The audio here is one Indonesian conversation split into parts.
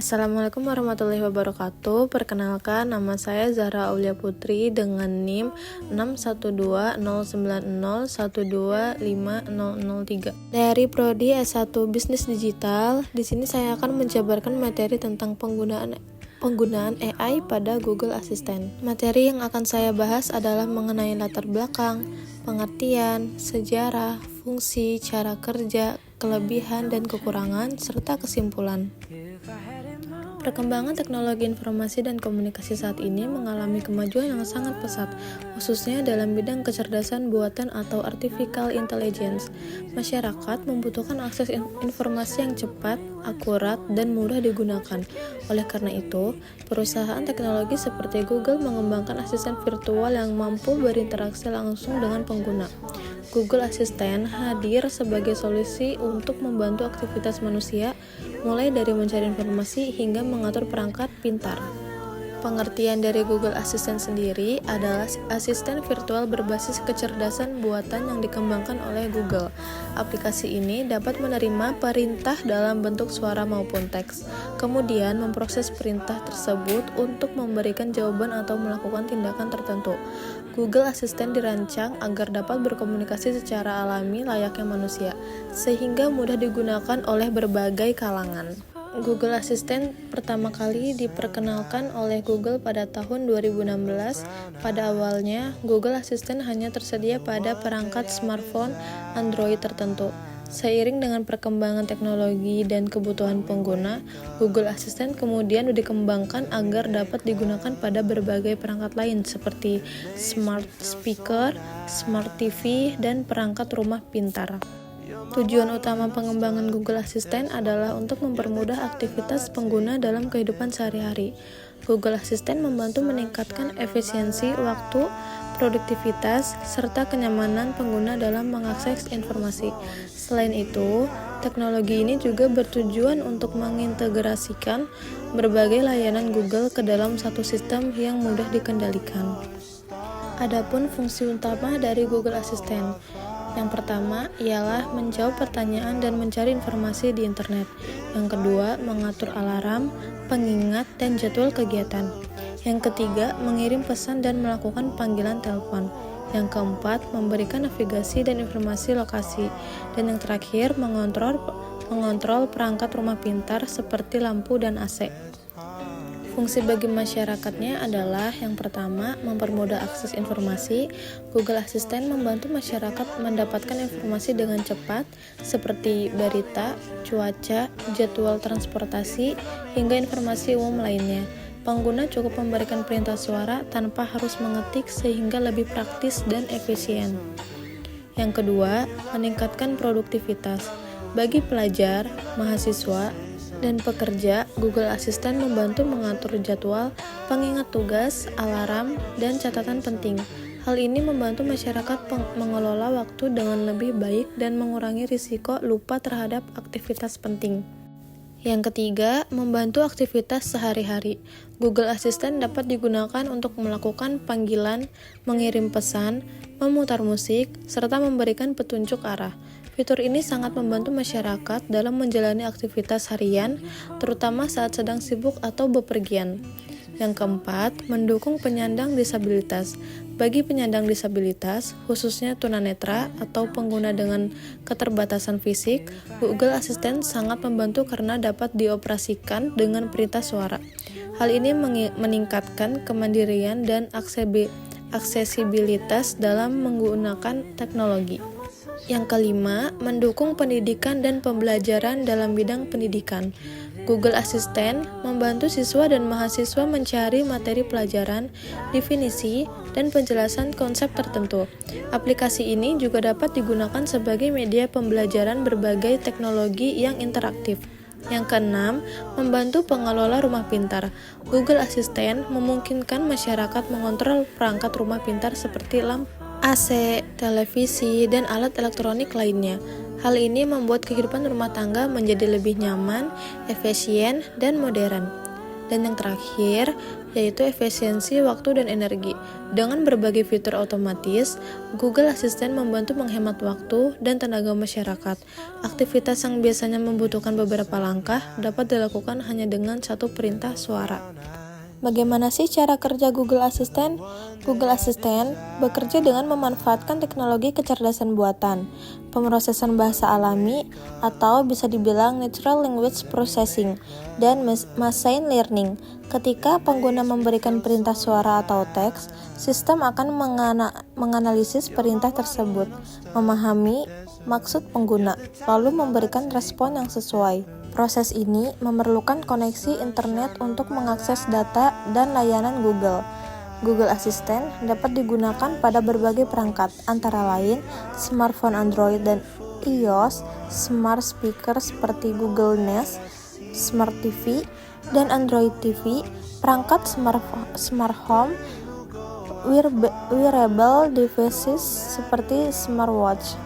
Assalamualaikum warahmatullahi wabarakatuh. Perkenalkan, nama saya Zahra Aulia Putri dengan NIM 6120901250003 dari Prodi S1 Bisnis Digital. Di sini saya akan menjabarkan materi tentang penggunaan AI pada Google Assistant. Materi yang akan saya bahas adalah mengenai latar belakang, pengertian, sejarah, fungsi, cara kerja, kelebihan dan kekurangan, serta kesimpulan. Perkembangan teknologi informasi dan komunikasi saat ini mengalami kemajuan yang sangat pesat, khususnya dalam bidang kecerdasan buatan atau artificial intelligence. Masyarakat membutuhkan akses informasi yang cepat, akurat, dan mudah digunakan. Oleh karena itu, perusahaan teknologi seperti Google mengembangkan asisten virtual yang mampu berinteraksi langsung dengan pengguna. Google Assistant hadir sebagai solusi untuk membantu aktivitas manusia, mulai dari mencari informasi hingga mengatur perangkat pintar. Pengertian dari Google Assistant sendiri adalah asisten virtual berbasis kecerdasan buatan yang dikembangkan oleh Google. Aplikasi ini dapat menerima perintah dalam bentuk suara maupun teks, kemudian memproses perintah tersebut untuk memberikan jawaban atau melakukan tindakan tertentu. Google Assistant dirancang agar dapat berkomunikasi secara alami layaknya manusia, sehingga mudah digunakan oleh berbagai kalangan. Google Assistant pertama kali diperkenalkan oleh Google pada tahun 2016. Pada awalnya, Google Assistant hanya tersedia pada perangkat smartphone Android tertentu. Seiring dengan perkembangan teknologi dan kebutuhan pengguna, Google Assistant kemudian dikembangkan agar dapat digunakan pada berbagai perangkat lain seperti smart speaker, smart TV, dan perangkat rumah pintar. Tujuan utama pengembangan Google Assistant adalah untuk mempermudah aktivitas pengguna dalam kehidupan sehari-hari. Google Assistant membantu meningkatkan efisiensi waktu, produktivitas, serta kenyamanan pengguna dalam mengakses informasi. Selain itu, teknologi ini juga bertujuan untuk mengintegrasikan berbagai layanan Google ke dalam satu sistem yang mudah dikendalikan. Adapun fungsi utama dari Google Assistant, yang pertama ialah menjawab pertanyaan dan mencari informasi di internet. Yang kedua, mengatur alarm, pengingat, dan jadwal kegiatan. Yang ketiga, mengirim pesan dan melakukan panggilan telepon. Yang keempat, memberikan navigasi dan informasi lokasi. Dan yang terakhir, mengontrol perangkat rumah pintar seperti lampu dan AC. Fungsi bagi masyarakatnya adalah yang pertama, mempermudah akses informasi. Google Assistant membantu masyarakat mendapatkan informasi dengan cepat seperti berita, cuaca, jadwal transportasi, hingga informasi umum lainnya. Pengguna cukup memberikan perintah suara tanpa harus mengetik sehingga lebih praktis dan efisien. Yang kedua, meningkatkan produktivitas. Bagi pelajar, mahasiswa, dan pekerja, Google Assistant membantu mengatur jadwal, pengingat tugas, alarm, dan catatan penting. Hal ini membantu masyarakat mengelola waktu dengan lebih baik dan mengurangi risiko lupa terhadap aktivitas penting. Yang ketiga, membantu aktivitas sehari-hari. Google Assistant dapat digunakan untuk melakukan panggilan, mengirim pesan, memutar musik, serta memberikan petunjuk arah. Fitur ini sangat membantu masyarakat dalam menjalani aktivitas harian, terutama saat sedang sibuk atau bepergian. Yang keempat, mendukung penyandang disabilitas. Bagi penyandang disabilitas, khususnya tunanetra atau pengguna dengan keterbatasan fisik, Google Assistant sangat membantu karena dapat dioperasikan dengan perintah suara. Hal ini meningkatkan kemandirian dan aksesibilitas dalam menggunakan teknologi. Yang kelima, mendukung pendidikan dan pembelajaran dalam bidang pendidikan. Google Assistant membantu siswa dan mahasiswa mencari materi pelajaran, definisi, dan penjelasan konsep tertentu. Aplikasi ini juga dapat digunakan sebagai media pembelajaran berbagai teknologi yang interaktif. Yang keenam, membantu pengelola rumah pintar. Google Assistant memungkinkan masyarakat mengontrol perangkat rumah pintar seperti lampu, AC, televisi, dan alat elektronik lainnya. Hal ini membuat kehidupan rumah tangga menjadi lebih nyaman, efisien, dan modern. Dan yang terakhir, yaitu efisiensi waktu dan energi. Dengan berbagai fitur otomatis, Google Assistant membantu menghemat waktu dan tenaga masyarakat. Aktivitas yang biasanya membutuhkan beberapa langkah dapat dilakukan hanya dengan satu perintah suara. Bagaimana sih cara kerja Google Assistant? Google Assistant bekerja dengan memanfaatkan teknologi kecerdasan buatan, pemrosesan bahasa alami, atau bisa dibilang natural language processing, dan machine learning. Ketika pengguna memberikan perintah suara atau teks, sistem akan menganalisis perintah tersebut, memahami maksud pengguna, lalu memberikan respon yang sesuai. Proses ini memerlukan koneksi internet untuk mengakses data dan layanan Google. Google Assistant dapat digunakan pada berbagai perangkat, antara lain smartphone Android dan iOS, smart speaker seperti Google Nest, Smart TV, dan Android TV, perangkat smart home, wearable devices seperti smartwatch.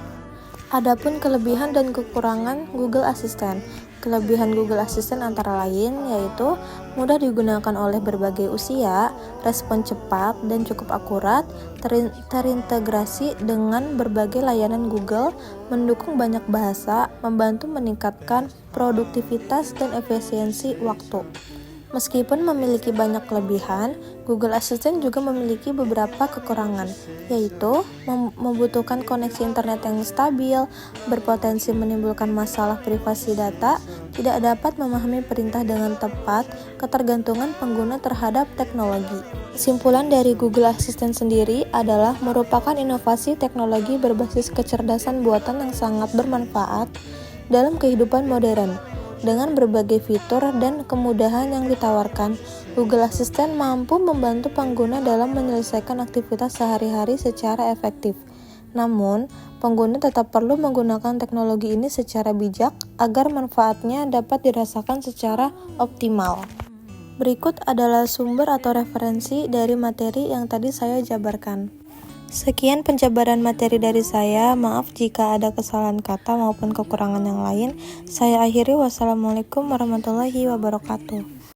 Adapun kelebihan dan kekurangan Google Assistant. Kelebihan Google Assistant antara lain yaitu mudah digunakan oleh berbagai usia, respon cepat dan cukup akurat, terintegrasi dengan berbagai layanan Google, mendukung banyak bahasa, membantu meningkatkan produktivitas dan efisiensi waktu. Meskipun memiliki banyak kelebihan, Google Assistant juga memiliki beberapa kekurangan, yaitu membutuhkan koneksi internet yang stabil, berpotensi menimbulkan masalah privasi data, tidak dapat memahami perintah dengan tepat, ketergantungan pengguna terhadap teknologi. Kesimpulan dari Google Assistant sendiri adalah merupakan inovasi teknologi berbasis kecerdasan buatan yang sangat bermanfaat dalam kehidupan modern. Dengan berbagai fitur dan kemudahan yang ditawarkan, Google Assistant mampu membantu pengguna dalam menyelesaikan aktivitas sehari-hari secara efektif. Namun, pengguna tetap perlu menggunakan teknologi ini secara bijak agar manfaatnya dapat dirasakan secara optimal. Berikut adalah sumber atau referensi dari materi yang tadi saya jabarkan. Sekian penjabaran materi dari saya, maaf jika ada kesalahan kata maupun kekurangan yang lain. Saya akhiri, wassalamualaikum warahmatullahi wabarakatuh.